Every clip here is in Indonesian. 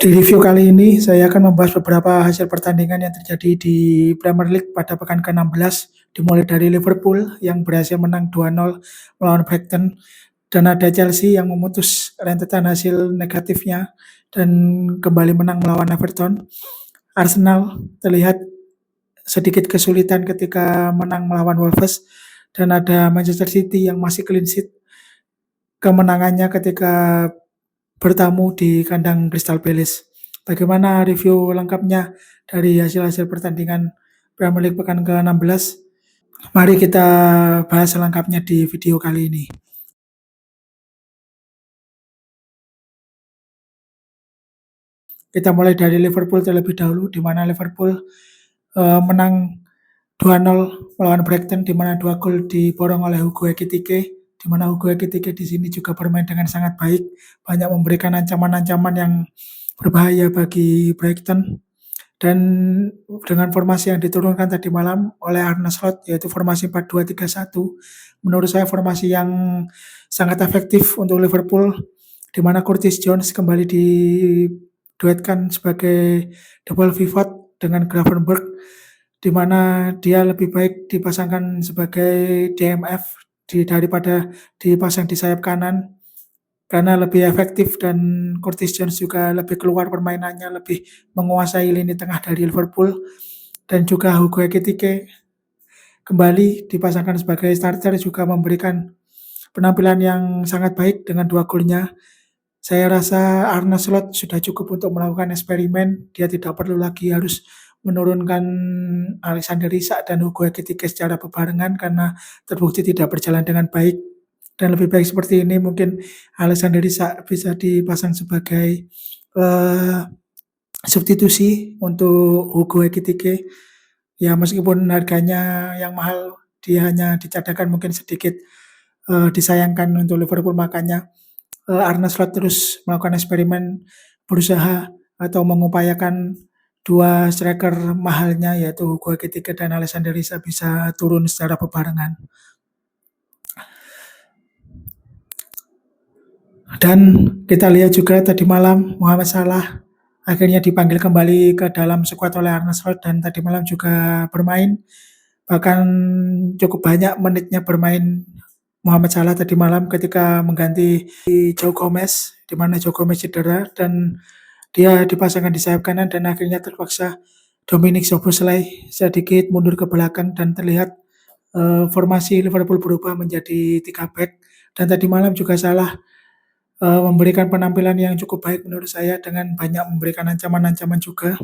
Di review kali ini, saya akan membahas beberapa hasil pertandingan yang terjadi di Premier League pada pekan ke-16, dimulai dari Liverpool yang berhasil menang 2-0 melawan Brighton, dan ada Chelsea yang memutus rentetan hasil negatifnya dan kembali menang melawan Everton. Arsenal terlihat sedikit kesulitan ketika menang melawan Wolves, dan ada Manchester City yang masih clean sheet kemenangannya ketika bertamu di kandang Crystal Palace. Bagaimana review lengkapnya dari hasil-hasil pertandingan Premier League pekan ke-16? Mari kita bahas selengkapnya di video kali ini. Kita mulai dari Liverpool terlebih dahulu, di mana Liverpool menang 2-0 melawan Brighton, di mana 2 gol diborong oleh Hugo Ekitike, di mana Hugo Ekitike di sini juga bermain dengan sangat baik, banyak memberikan ancaman-ancaman yang berbahaya bagi Brighton. Dan dengan formasi yang diturunkan tadi malam oleh Arne Slot, yaitu formasi 4-2-3-1, menurut saya formasi yang sangat efektif untuk Liverpool, di mana Curtis Jones kembali diduetkan sebagai double pivot dengan Gravenberch, di mana dia lebih baik dipasangkan sebagai DMF daripada dipasang di sayap kanan, karena lebih efektif, dan Curtis Jones juga lebih keluar permainannya, lebih menguasai lini tengah dari Liverpool. Dan juga Hugo Ekitike kembali dipasangkan sebagai starter juga memberikan penampilan yang sangat baik dengan 2 golnya. Saya rasa Arne Slot sudah cukup untuk melakukan eksperimen, dia tidak perlu lagi harus menurunkan Alexander Isak dan Hugo Ekitike secara bebarengan karena terbukti tidak berjalan dengan baik. Dan lebih baik seperti ini, mungkin Alexander Isak bisa dipasang sebagai substitusi untuk Hugo Ekitike. Ya, meskipun harganya yang mahal, dia hanya dicadangkan, mungkin sedikit disayangkan untuk Liverpool, makanya Arne Slot terus melakukan eksperimen, berusaha atau mengupayakan dua striker mahalnya yaitu Hugo Ekitike dan Alexander Isak bisa turun secara bebarengan. Dan kita lihat juga tadi malam Mohamed Salah akhirnya dipanggil kembali ke dalam skuad oleh Arne Slot, dan tadi malam juga bermain, bahkan cukup banyak menitnya bermain Mohamed Salah tadi malam ketika mengganti Joe Gomez, di mana Joe Gomez cedera dan dia dipasangkan di sayap kanan, dan akhirnya terpaksa Dominic Szoboszlai sedikit mundur ke belakang dan terlihat formasi Liverpool berubah menjadi 3 back. Dan tadi malam juga Salah memberikan penampilan yang cukup baik menurut saya dengan banyak memberikan ancaman-ancaman juga.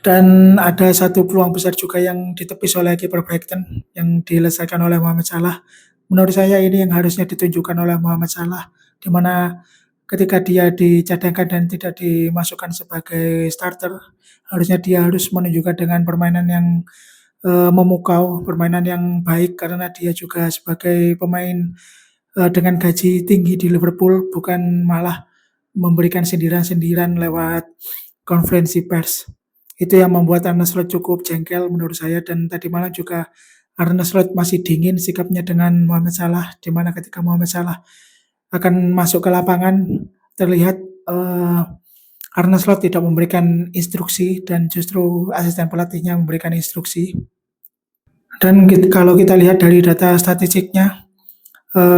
Dan ada satu peluang besar juga yang ditepis oleh kiper Brighton yang diselesaikan oleh Mohamed Salah. Menurut saya ini yang harusnya ditunjukkan oleh Mohamed Salah, di mana ketika dia dicadangkan dan tidak dimasukkan sebagai starter, harusnya dia harus menunjukkan dengan permainan yang memukau, permainan yang baik, karena dia juga sebagai pemain dengan gaji tinggi di Liverpool, bukan malah memberikan sindiran-sindiran lewat konferensi pers. Itu yang membuat Arne Slot cukup jengkel menurut saya. Dan tadi malam juga Arne Slot masih dingin sikapnya dengan Mohamed Salah, di mana ketika Mohamed Salah akan masuk ke lapangan terlihat Arne Slot tidak memberikan instruksi dan justru asisten pelatihnya memberikan instruksi. Dan kalau kita lihat dari data statistiknya,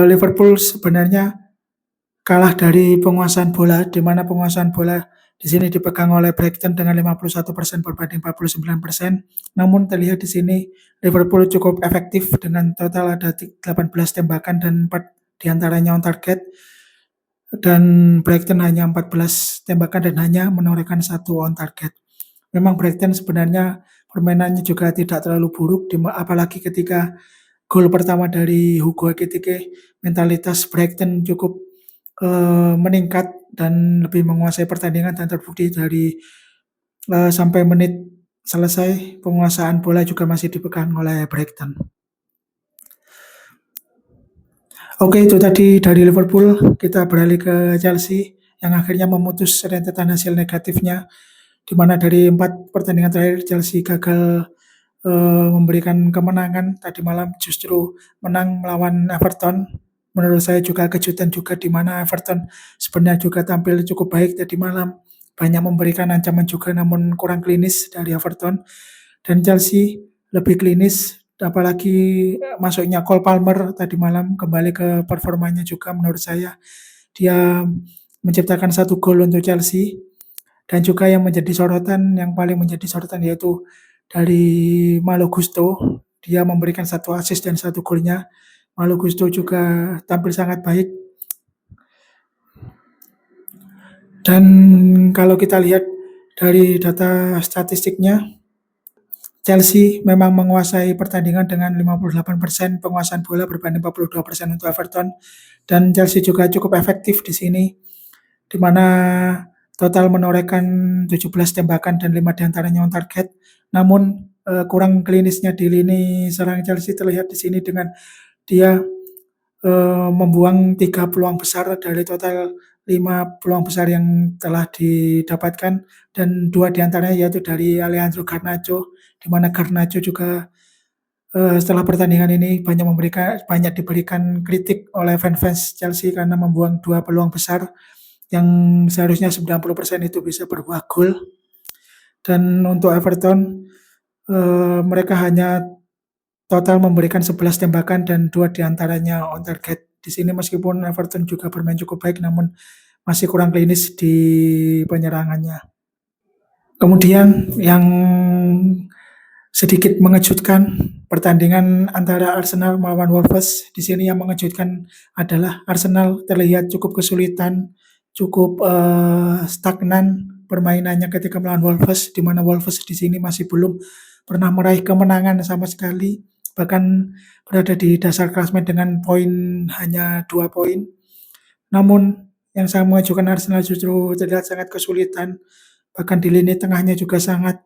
Liverpool sebenarnya kalah dari penguasaan bola, di mana penguasaan bola di sini dipegang oleh Brighton dengan 51% berbanding 49%. Namun terlihat di sini Liverpool cukup efektif dengan total ada 18 tembakan dan 4 diantaranya on target. Dan Brighton hanya 14 tembakan dan hanya menorehkan 1 on target. Memang Brighton sebenarnya permainannya juga tidak terlalu buruk, apalagi ketika gol pertama dari Hugo Ekitike, mentalitas Brighton cukup meningkat dan lebih menguasai pertandingan, dan terbukti dari sampai menit selesai penguasaan bola juga masih dipegang oleh Brighton. Oke, itu tadi dari Liverpool. Kita beralih ke Chelsea yang akhirnya memutus rentetan hasil negatifnya, di mana dari 4 pertandingan terakhir Chelsea gagal memberikan kemenangan. Tadi malam justru menang melawan Everton menurut saya juga kejutan juga di mana Everton sebenarnya juga tampil cukup baik tadi malam, banyak memberikan ancaman juga namun kurang klinis dari Everton. Dan Chelsea lebih klinis, apalagi masuknya Cole Palmer tadi malam kembali ke performanya juga menurut saya. Dia menciptakan satu gol untuk Chelsea dan juga yang menjadi sorotan, yang paling menjadi sorotan yaitu dari Malo Gusto. Dia memberikan satu assist dan satu golnya. Malo Gusto juga tampil sangat baik. Dan kalau kita lihat dari data statistiknya, Chelsea memang menguasai pertandingan dengan 58% penguasaan bola berbanding 42% untuk Everton. Dan Chelsea juga cukup efektif di sini, di mana total menorehkan 17 tembakan dan 5 diantaranya on target. Namun kurang klinisnya di lini serang Chelsea terlihat di sini dengan dia membuang 3 peluang besar dari total 5 peluang besar yang telah didapatkan dan 2 diantaranya yaitu dari Alejandro Garnacho, di mana Garnacho juga setelah pertandingan ini banyak diberikan kritik oleh fans-fans Chelsea karena membuang 2 peluang besar yang seharusnya 90% itu bisa berbuah gol. Dan untuk Everton mereka hanya total memberikan 11 tembakan dan 2 diantaranya on target. Di sini meskipun Everton juga bermain cukup baik namun masih kurang klinis di penyerangannya. Kemudian yang sedikit mengejutkan, pertandingan antara Arsenal melawan Wolves. Di sini yang mengejutkan adalah Arsenal terlihat cukup kesulitan, cukup stagnan permainannya ketika melawan Wolves, di mana Wolves di sini masih belum pernah meraih kemenangan sama sekali, bahkan berada di dasar klasemen dengan poin hanya 2 poin. Namun yang saya mengajukan Arsenal justru terlihat sangat kesulitan, bahkan di lini tengahnya juga sangat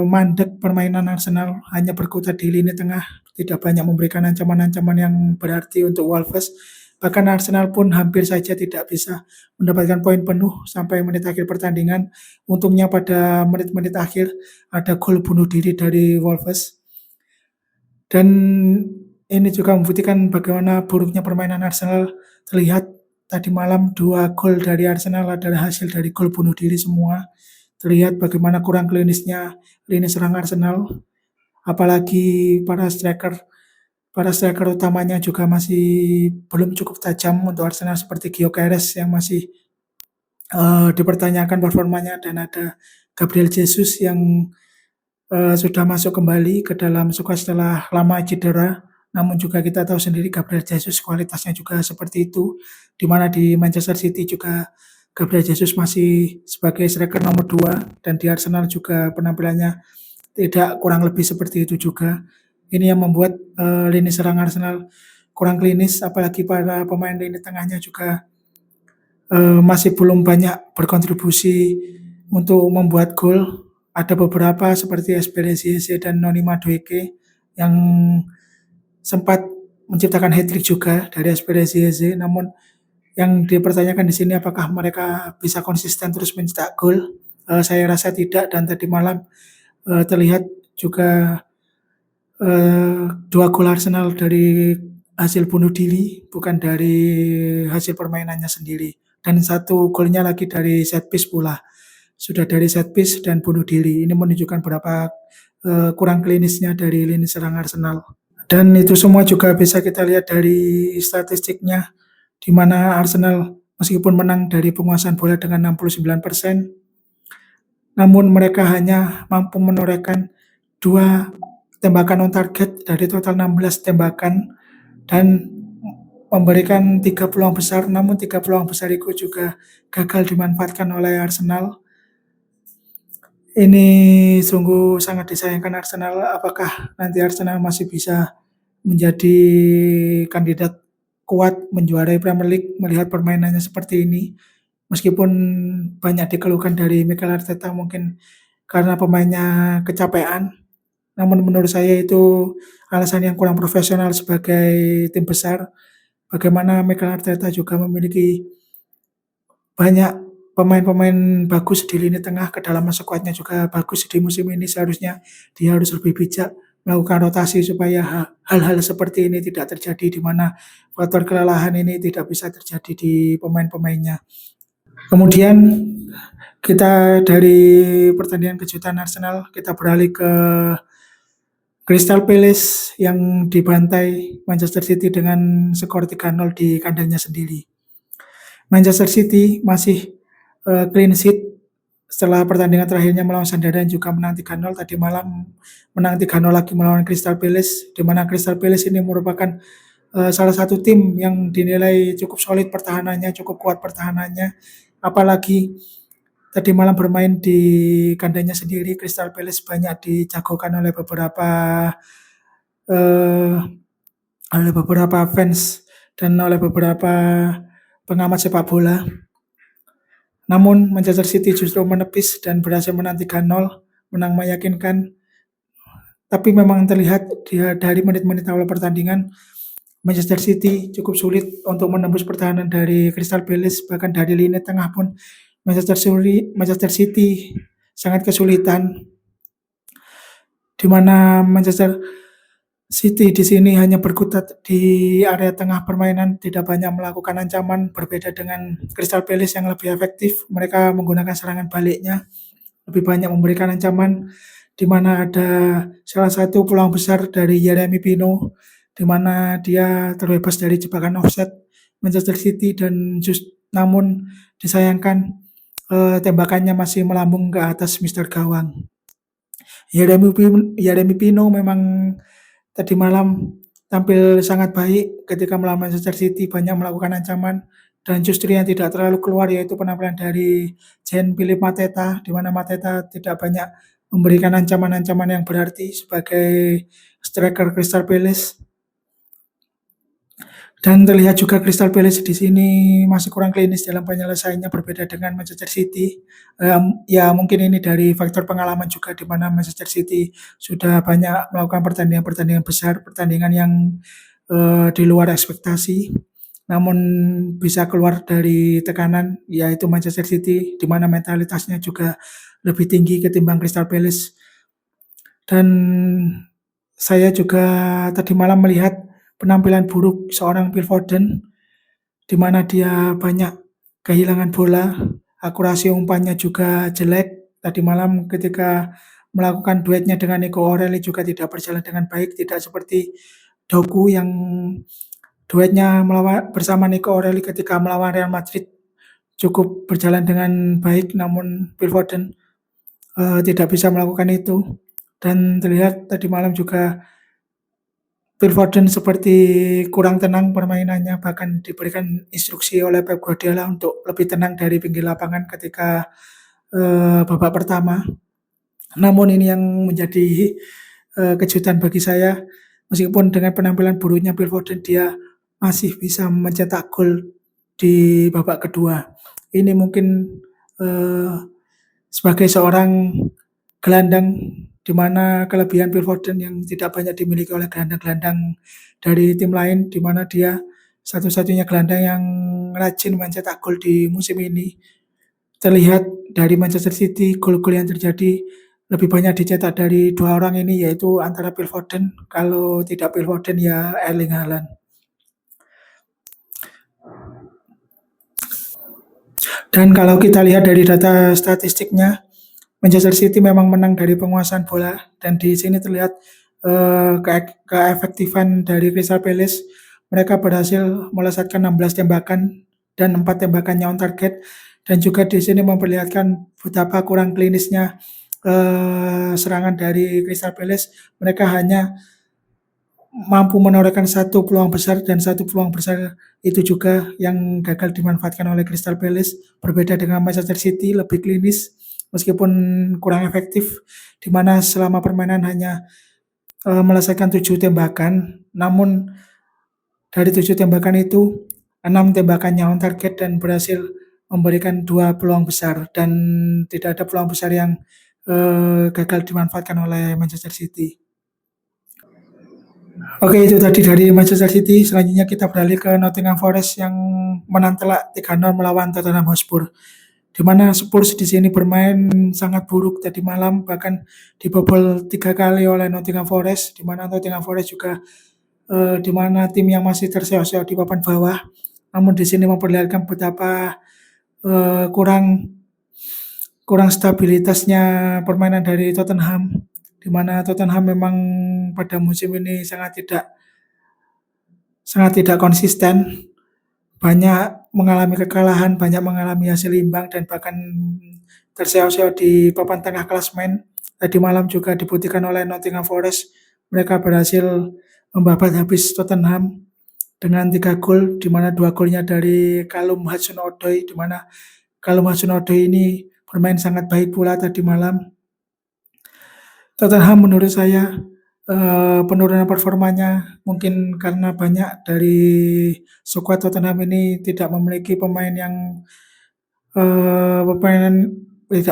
mandek permainan Arsenal, hanya berkutat di lini tengah, tidak banyak memberikan ancaman-ancaman yang berarti untuk Wolves. Bahkan Arsenal pun hampir saja tidak bisa mendapatkan poin penuh sampai menit akhir pertandingan. Untungnya pada menit-menit akhir ada gol bunuh diri dari Wolves. Dan ini juga membuktikan bagaimana buruknya permainan Arsenal. Terlihat tadi malam 2 gol dari Arsenal adalah hasil dari gol bunuh diri semua. Terlihat bagaimana kurang klinisnya lini serang Arsenal, apalagi para striker utamanya juga masih belum cukup tajam untuk Arsenal seperti Gyökeres yang masih dipertanyakan performanya dan ada Gabriel Jesus yang sudah masuk kembali ke dalam squad setelah lama cedera. Namun juga kita tahu sendiri Gabriel Jesus kualitasnya juga seperti itu, di mana di Manchester City juga Gabriel Jesus masih sebagai striker nomor 2 dan di Arsenal juga penampilannya tidak kurang lebih seperti itu juga. Ini yang membuat lini serang Arsenal kurang klinis, apalagi para pemain lini tengahnya juga masih belum banyak berkontribusi untuk membuat gol. Ada beberapa seperti Esperici dan Noni Madueke yang sempat menciptakan hat-trick juga dari Esperici, namun yang dipertanyakan di sini apakah mereka bisa konsisten terus mencetak gol. Saya rasa tidak, dan tadi malam terlihat juga 2 gol Arsenal dari hasil bunuh diri, bukan dari hasil permainannya sendiri. Dan 1 golnya lagi dari set piece pula. Sudah dari set piece dan bunuh diri. Ini menunjukkan berapa kurang klinisnya dari lini serang Arsenal. Dan itu semua juga bisa kita lihat dari statistiknya, di mana Arsenal meskipun menang dari penguasaan bola dengan 69%, namun mereka hanya mampu menorehkan 2 tembakan on target dari total 16 tembakan dan memberikan 3 peluang besar, namun 3 peluang besar itu juga gagal dimanfaatkan oleh Arsenal. Ini sungguh sangat disayangkan Arsenal. Apakah nanti Arsenal masih bisa menjadi kandidat kuat menjuarai Premier League melihat permainannya seperti ini? Meskipun banyak dikeluhkan dari Mikel Arteta mungkin karena pemainnya kecapean, namun menurut saya itu alasan yang kurang profesional sebagai tim besar. Bagaimana Mikel Arteta juga memiliki banyak pemain-pemain bagus di lini tengah, kedalaman skuadnya juga bagus di musim ini, seharusnya dia harus lebih bijak melakukan rotasi supaya hal-hal seperti ini tidak terjadi, di mana faktor kelelahan ini tidak bisa terjadi di pemain-pemainnya. Kemudian kita dari pertandingan kejutan Arsenal, kita beralih ke Crystal Palace yang dibantai Manchester City dengan skor 3-0 di kandangnya sendiri. Manchester City masih clean sheet setelah pertandingan terakhirnya melawan Sunderland juga menang 3-0. Tadi malam menang 3-0 lagi melawan Crystal Palace, di mana Crystal Palace ini merupakan salah satu tim yang dinilai cukup solid pertahanannya, cukup kuat pertahanannya. Apalagi tadi malam bermain di kandangnya sendiri, Crystal Palace banyak dijagokan eh, oleh beberapa fans dan oleh beberapa pengamat sepak bola. Namun Manchester City justru menepis dan berhasil menang 3-0, menang meyakinkan. Tapi memang terlihat dari menit-menit awal pertandingan, Manchester City cukup sulit untuk menembus pertahanan dari Crystal Palace, bahkan dari lini tengah pun Manchester City sangat kesulitan, di mana Manchester City di sini hanya berkutat di area tengah permainan, tidak banyak melakukan ancaman, berbeda dengan Crystal Palace yang lebih efektif. Mereka menggunakan serangan baliknya, lebih banyak memberikan ancaman, di mana ada salah satu peluang besar dari Yeremy Pino, di mana dia terbebas dari jebakan offside Manchester City namun disayangkan tembakannya masih melambung ke atas Mister Gawang. Yeremy Pino memang tadi malam tampil sangat baik ketika melawan Manchester City, banyak melakukan ancaman, dan justru yang tidak terlalu keluar yaitu penampilan dari Jean-Philippe Mateta, di mana Mateta tidak banyak memberikan ancaman-ancaman yang berarti sebagai striker Crystal Palace. Dan terlihat juga Crystal Palace di sini masih kurang klinis dalam penyelesaiannya, berbeda dengan Manchester City. Ya mungkin ini dari faktor pengalaman juga, di mana Manchester City sudah banyak melakukan pertandingan-pertandingan besar, pertandingan yang di luar ekspektasi, namun bisa keluar dari tekanan, yaitu Manchester City, di mana mentalitasnya juga lebih tinggi ketimbang Crystal Palace. Dan saya juga tadi malam melihat penampilan buruk seorang Phil Foden, di mana dia banyak kehilangan bola, akurasi umpannya juga jelek. Tadi malam ketika melakukan duetnya dengan Nico O'Reilly juga tidak berjalan dengan baik, tidak seperti Doku yang duetnya bersama Nico O'Reilly ketika melawan Real Madrid cukup berjalan dengan baik, namun Phil Foden tidak bisa melakukan itu. Dan terlihat tadi malam juga Phil Foden seperti kurang tenang permainannya, bahkan diberikan instruksi oleh Pep Guardiola untuk lebih tenang dari pinggir lapangan ketika babak pertama. Namun ini yang menjadi kejutan bagi saya, meskipun dengan penampilan buruknya Phil Foden, dia masih bisa mencetak gol di babak kedua. Ini mungkin sebagai seorang gelandang, di mana kelebihan Phil Foden yang tidak banyak dimiliki oleh gelandang-gelandang dari tim lain, di mana dia satu-satunya gelandang yang rajin mencetak gol di musim ini. Terlihat dari Manchester City, gol-gol yang terjadi lebih banyak dicetak dari dua orang ini, yaitu antara Phil Foden, kalau tidak Phil Foden ya Erling Haaland. Dan kalau kita lihat dari data statistiknya, Manchester City memang menang dari penguasaan bola, dan di sini terlihat keefektifan dari Crystal Palace. Mereka berhasil melesatkan 16 tembakan dan 4 tembakannya on target, dan juga di sini memperlihatkan betapa kurang klinisnya serangan dari Crystal Palace. Mereka hanya mampu menorehkan satu peluang besar, dan satu peluang besar itu juga yang gagal dimanfaatkan oleh Crystal Palace. Berbeda dengan Manchester City, lebih klinis meskipun kurang efektif, di mana selama permainan hanya melesaikan 7 tembakan, namun dari 7 tembakan itu 6 tembakannya on target dan berhasil memberikan 2 peluang besar, dan tidak ada peluang besar yang gagal dimanfaatkan oleh Manchester City. Oke, itu tadi dari Manchester City. Selanjutnya kita beralih ke Nottingham Forest yang menang telak 3-0 melawan Tottenham Hotspur, di di mana Spurs di sini bermain sangat buruk tadi malam, bahkan dibobol 3 kali oleh Nottingham Forest, di mana Nottingham Forest juga, di mana tim yang masih terseok-seok di papan bawah, namun di sini memperlihatkan betapa, kurang kurang stabilitasnya permainan dari Tottenham, di mana Tottenham memang pada musim ini sangat tidak konsisten, banyak mengalami kekalahan, banyak mengalami hasil imbang dan bahkan terseok-seok di papan tengah klasemen. Tadi malam juga dibuktikan oleh Nottingham Forest, mereka berhasil membabat habis Tottenham dengan 3 gol, di mana 2 golnya dari Callum Hudson-Odoi, di mana Callum Hudson-Odoi ini bermain sangat baik pula tadi malam. Tottenham menurut saya, penurunan performanya mungkin karena banyak dari skuad Tottenham ini pemain tidak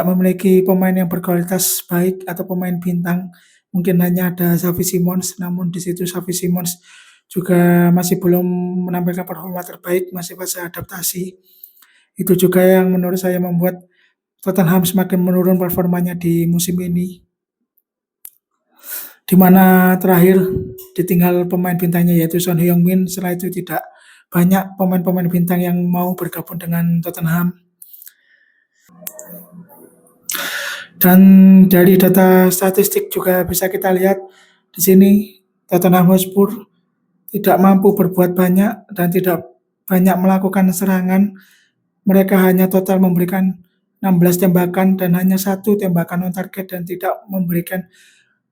memiliki pemain yang berkualitas baik atau pemain bintang. Mungkin hanya ada Xavi Simons, namun di situ Xavi Simons juga masih belum menampilkan performa terbaik, masih fase adaptasi. Itu juga yang menurut saya membuat Tottenham semakin menurun performanya di musim ini, di mana terakhir ditinggal pemain bintangnya yaitu Son Heung-min. Setelah itu tidak banyak pemain-pemain bintang yang mau bergabung dengan Tottenham. Dan dari data statistik juga bisa kita lihat di sini Tottenham Hotspur tidak mampu berbuat banyak dan tidak banyak melakukan serangan. Mereka hanya total memberikan 16 tembakan dan hanya 1 tembakan on target dan tidak memberikan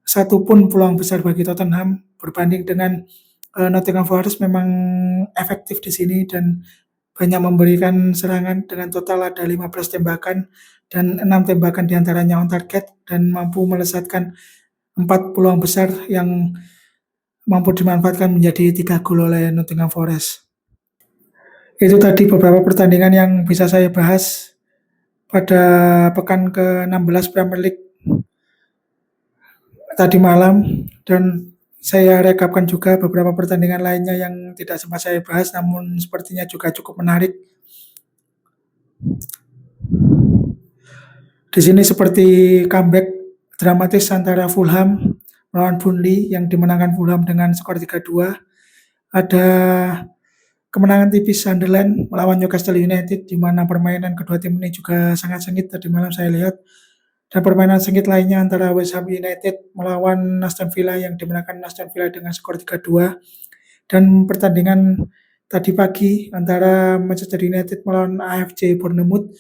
satupun peluang besar bagi Tottenham, berbanding dengan Nottingham Forest memang efektif di sini dan banyak memberikan serangan dengan total ada 15 tembakan dan 6 tembakan diantaranya on target dan mampu melesatkan 4 peluang besar yang mampu dimanfaatkan menjadi 3 gol oleh Nottingham Forest. Itu tadi beberapa pertandingan yang bisa saya bahas pada pekan ke-16 Premier League tadi malam, dan saya rekapkan juga beberapa pertandingan lainnya yang tidak sempat saya bahas namun sepertinya juga cukup menarik. Di sini seperti comeback dramatis antara Fulham melawan Burnley yang dimenangkan Fulham dengan skor 3-2. Ada kemenangan tipis Sunderland melawan Newcastle United, di mana permainan kedua tim ini juga sangat sengit tadi malam saya lihat. Dan permainan sengit lainnya antara West Ham United melawan Aston Villa yang dimenangkan Aston Villa dengan skor 3-2. Dan pertandingan tadi pagi antara Manchester United melawan AFC Bournemouth,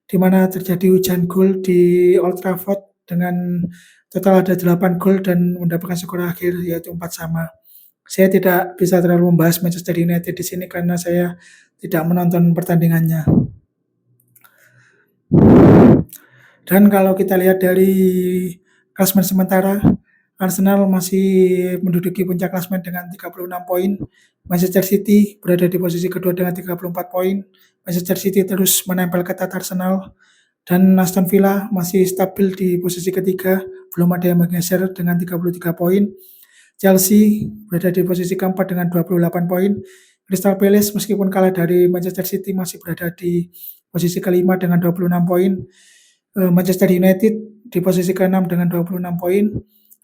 di mana terjadi hujan gol di Old Trafford dengan total ada 8 gol dan mendapatkan skor akhir yaitu 4-sama. Saya tidak bisa terlalu membahas Manchester United di sini karena saya tidak menonton pertandingannya. Dan kalau kita lihat dari klasemen sementara, Arsenal masih menduduki puncak klasemen dengan 36 poin. Manchester City berada di posisi kedua dengan 34 poin. Manchester City terus menempel ketat Arsenal. Dan Aston Villa masih stabil di posisi ketiga, belum ada yang menggeser dengan 33 poin. Chelsea berada di posisi keempat dengan 28 poin. Crystal Palace meskipun kalah dari Manchester City masih berada di posisi kelima dengan 26 poin. Manchester United di posisi ke-6 dengan 26 poin.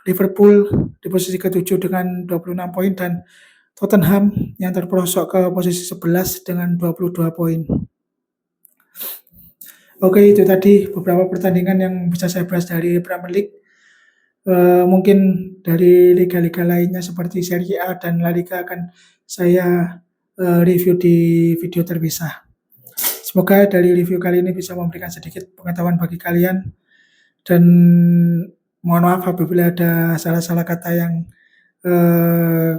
Liverpool di posisi ke-7 dengan 26 poin dan Tottenham yang terperosok ke posisi 11 dengan 22 poin. Oke, itu tadi beberapa pertandingan yang bisa saya bahas dari Premier League. Mungkin dari liga-liga lainnya seperti Serie A dan La Liga akan saya review di video terpisah. Semoga dari review kali ini bisa memberikan sedikit pengetahuan bagi kalian, dan mohon maaf apabila ada salah-salah kata yang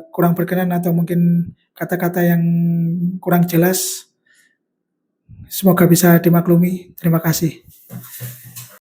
kurang berkenan atau mungkin kata-kata yang kurang jelas. Semoga bisa dimaklumi. Terima kasih.